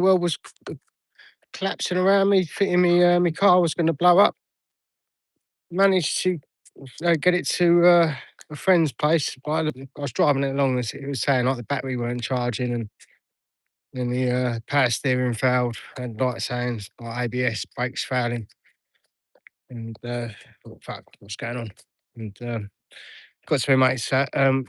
world was collapsing around me, thinking me car was going to blow up. Managed to get it to a friend's place. But I was driving it along, and it was saying like the battery weren't charging, and then the power steering failed, and light saying like ABS brakes failing, and thought, fuck, what's going on? And got to my mate's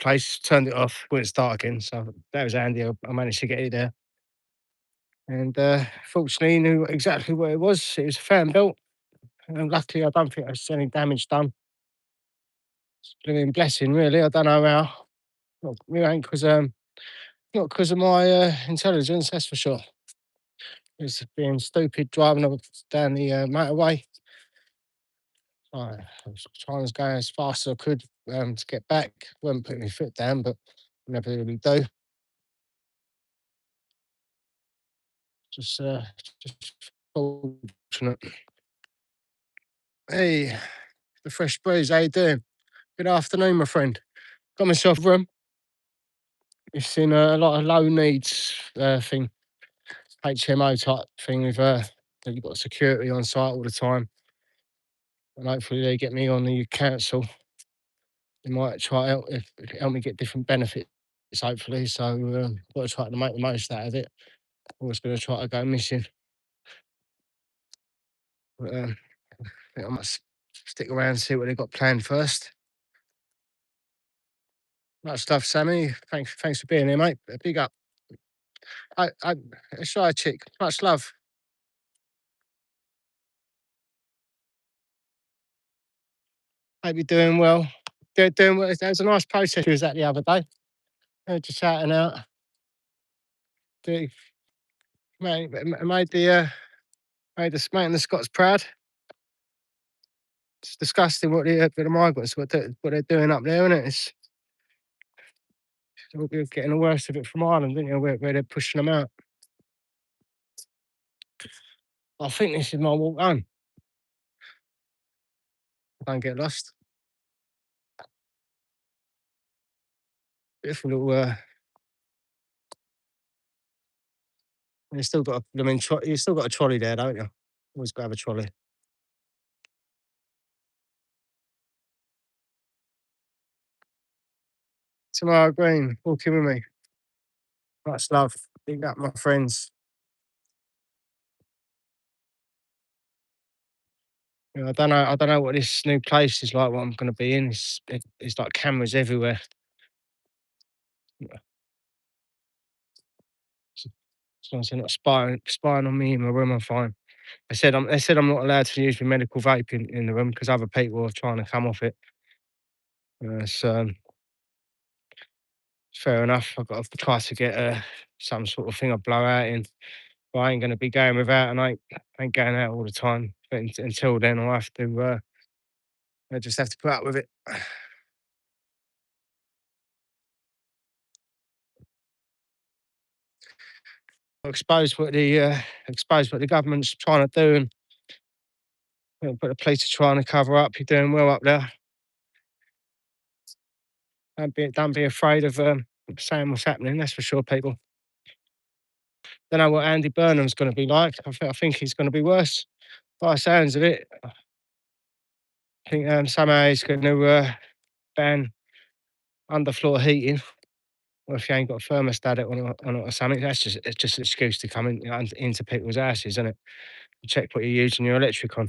place, turned it off, wouldn't start again. So that was handy. I managed to get it there, and fortunately knew exactly what it was. It was a fan belt, and luckily I don't think there's any damage done. Living blessing, really. I don't know how. Not, it ain't because not because of my intelligence, that's for sure. It's being stupid driving down the motorway. I was trying to go as fast as I could to get back. Wouldn't put my foot down, but never really do. Just, uh, just fortunate. Hey, the fresh breeze. How you doing? Good afternoon, my friend. Got myself a room. It's in a lot of low needs thing, HMO type thing with you've got security on site all the time, and hopefully they get me on the council. They might try help me get different benefits, hopefully. So got to try to make the most out of it. Always going to try to go missing, but I think I must stick around and see what they've got planned first. Much stuff, Sammy. Thanks for being here, mate. Big up. I shy chick. Much love. Hope you're doing well. Doing well. There was a nice protest you was at the other day. Just shouting out. Do- made making the Scots proud. It's disgusting what the migrants what they're doing up there, isn't it? We're getting the worst of it from Ireland, didn't you? Where they're pushing them out. I think this is my walk home. Don't get lost. Beautiful little. You still got you still got a trolley there, don't you? Always got to have a trolley. Tomorrow Green, walking with me. Much love. Big up my friends. I don't know. I don't know what this new place is like. What I'm going to be in. It's like cameras everywhere. As long as they're not spying on me in my room, I'm fine. They said I'm not allowed to use my medical vape in the room because other people are trying to come off it. So fair enough. I've got to try to get some sort of thing I blow out in. But I ain't going to be going without, and I ain't going out all the time. But until then, I'll have to. I just have to put up with it. Expose what the government's trying to do, and what the police are trying to cover up. You're doing well up there. Don't be afraid of saying what's happening. That's for sure, people. Don't know what Andy Burnham's going to be like. I think he's going to be worse. By the sounds of it, I think somehow he's going to ban underfloor heating. Or if you ain't got a thermostat on it or something, it's just an excuse to come into people's houses, isn't it? Check what you're using your electric on.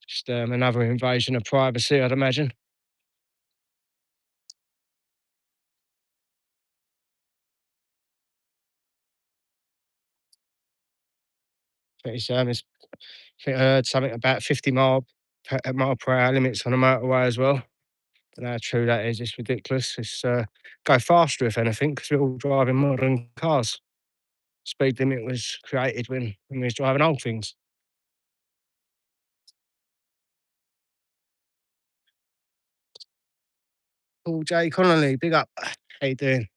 Just another invasion of privacy, I'd imagine. I think I heard something about 50 mile per hour limits on the motorway as well. Don't know how true that is. It's ridiculous. It's go faster if anything because we're all driving modern cars. Speed limit was created when we was driving old things. Paul J. Connolly, big up. How you doing?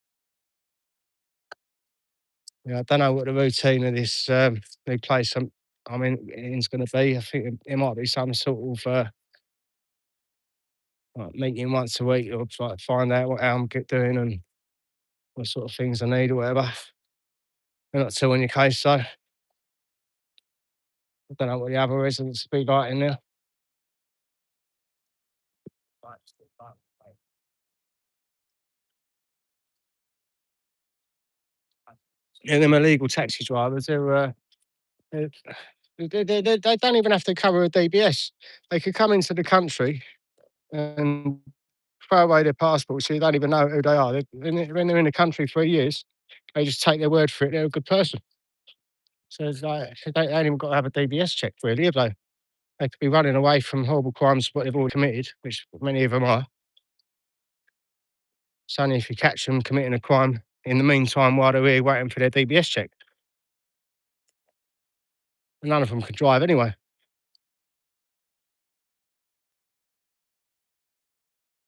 Yeah, I don't know what the routine of this new place I'm in is going to be. I think it might be some sort of like meeting once a week or like find out what how I'm doing and what sort of things I need or whatever. They're not two on your case, so I don't know what the other residents be like in there. Yeah, them illegal taxi drivers, they're they don't even have to cover a DBS. They could come into the country and throw away their passports, so you don't even know who they are. When they're in the country 3 years, they just take their word for it. They're a good person. So it's like they ain't even got to have a DBS check, really, have they? They could be running away from horrible crimes what they've already committed, which many of them are. It's only if you catch them committing a crime in the meantime while they're here waiting for their DBS check. And none of them can drive anyway.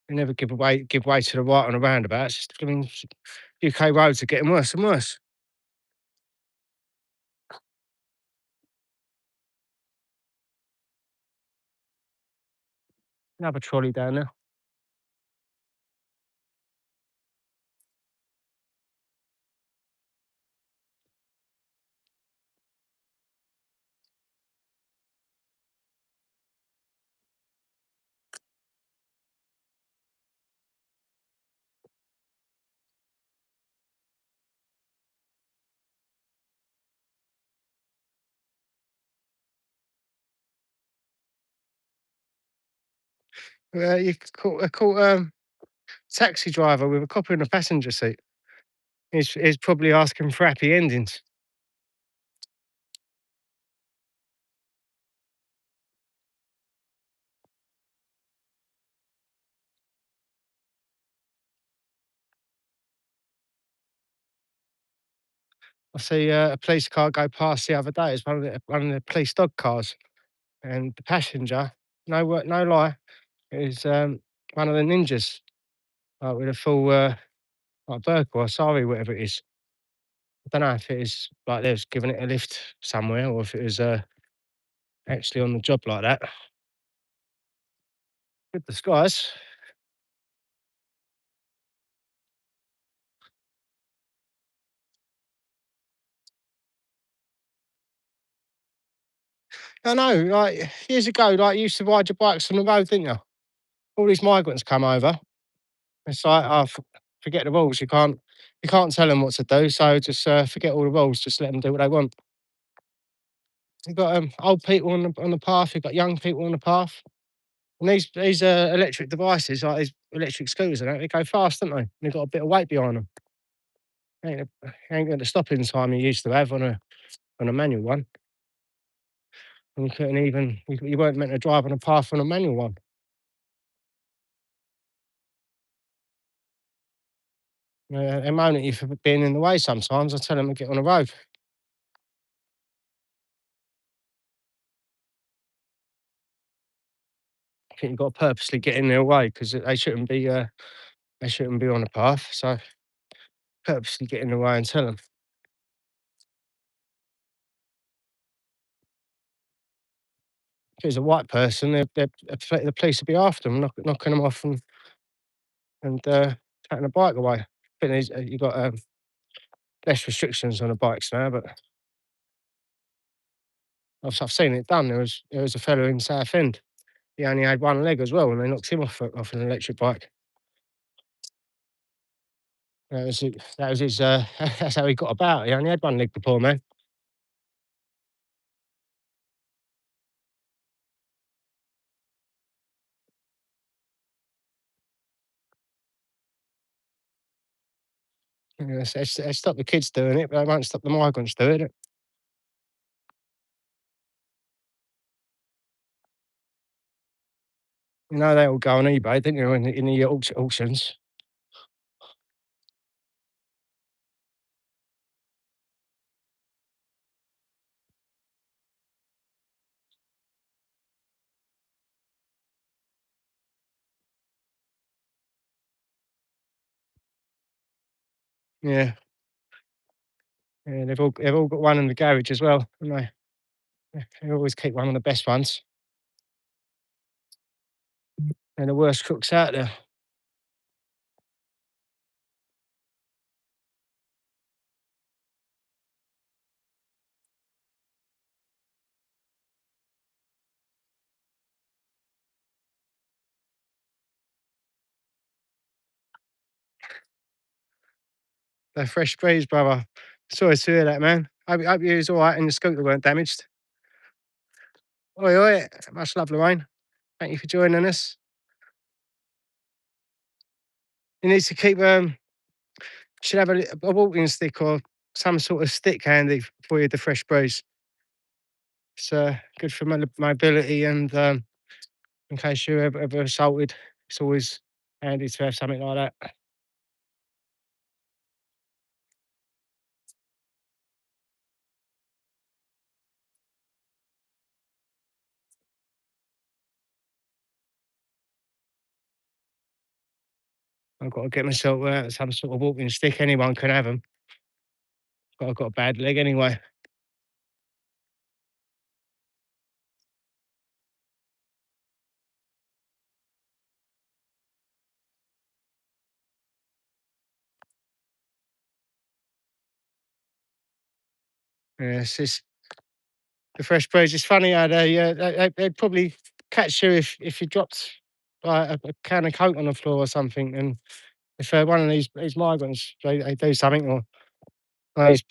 They never give way to the right on the roundabouts. I mean, UK roads are getting worse and worse. Another trolley down there. You caught taxi driver with a copper in the passenger seat. He's probably asking for happy endings. I see a police car go past the other day. It's one of the police dog cars, and the passenger, no lie, is one of the ninjas, like with a full like burqa or sari, whatever it is. I don't know if it is like they was giving it a lift somewhere, or if it was actually on the job like that. Good disguise. I know, like years ago, like you used to ride your bikes on the road, didn't you? All these migrants come over. It's like, oh, forget the rules. You can't tell them what to do. So just forget all the rules. Just let them do what they want. You've got old people on the path. You've got young people on the path. And these electric devices, like these electric scooters, and that, they go fast, don't they? And they've got a bit of weight behind them. Ain't got the stopping time you used to have on a manual one. And you couldn't even you weren't meant to drive on a path on a manual one. They moan at you for being in the way sometimes. I tell them to get on the road. I think you've got to purposely get in their way because they shouldn't be on the path. So purposely get in the way and tell them. If it's a white person, the police will be after them, knocking them off and taking the bike away. I think you've got less restrictions on the bikes now, but I've seen it done. There was a fellow in Southend. He only had one leg as well, and they knocked him off an electric bike. That was his. That's how he got about. He only had one leg, the poor man. They stop the kids doing it, but they won't stop the migrants doing it. You know they all go on eBay, didn't you? In the auctions. Yeah, yeah. They've all got one in the garage as well, haven't they? Yeah, they always keep one of the best ones. They're the worst cooks out there. The fresh breeze, brother. Sorry to hear that, man. Hope you was all right and your scooter weren't damaged. Oi, oi. Much love, Lorraine. Thank you for joining us. You need to keep should have a walking stick or some sort of stick handy for you, the fresh breeze. It's good for mobility and in case you're ever assaulted, it's always handy to have something like that. I've got to get myself some sort of walking stick. Anyone can have them. But I've got a bad leg anyway. Yeah, it's just the fresh breeze. It's funny how they'd probably catch you if you dropped like a can of coke on the floor or something. And if one of these migrants they do something, or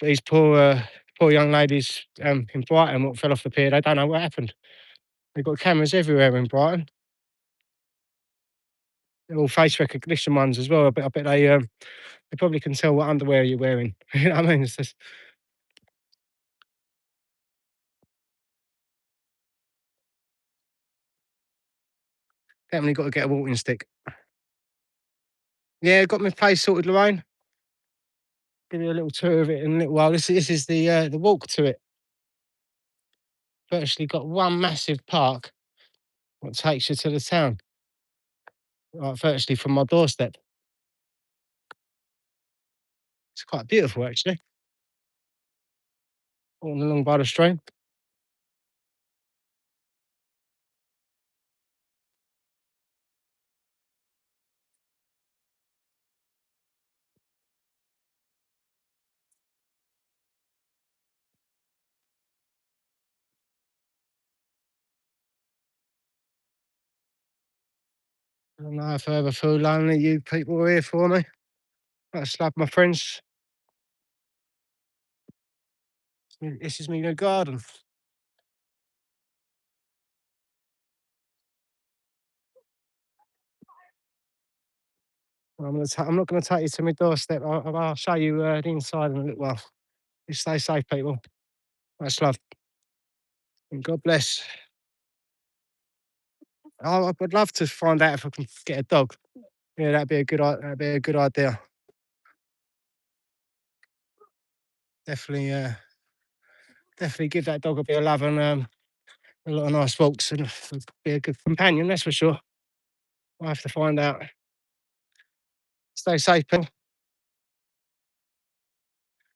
these poor young ladies in Brighton what fell off the pier, they don't know what happened. They've got cameras everywhere in Brighton. They're all face recognition ones as well. I bet they probably can tell what underwear you're wearing. You know what I mean? It's just definitely got to get a walking stick. Yeah, got my place sorted, Lorraine. Give you a little tour of it in a little while. This is the walk to it. Virtually got one massive park that takes you to the town. Like virtually from my doorstep. It's quite beautiful actually. Walking along by the stream. I don't know if I ever feel lonely. You people are here for me. I just love my friends. This is me new garden. I'm not going to take you to my doorstep. I'll show you the inside in a little while. You stay safe, people. Much love. And God bless. I would love to find out if I can get a dog. Yeah, that'd be a good idea. Definitely, definitely give that dog a bit of love and a lot of nice walks and be a good companion. That's for sure. I will have to find out. Stay safe, people.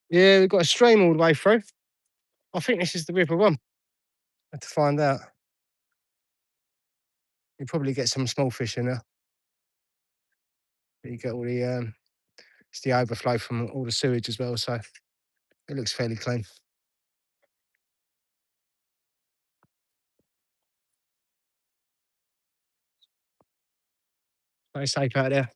Yeah, we've got a stream all the way through. I think this is the River One. Have to find out. You probably get some small fish in there. But you get all the it's the overflow from all the sewage as well, so it looks fairly clean. Stay safe out there.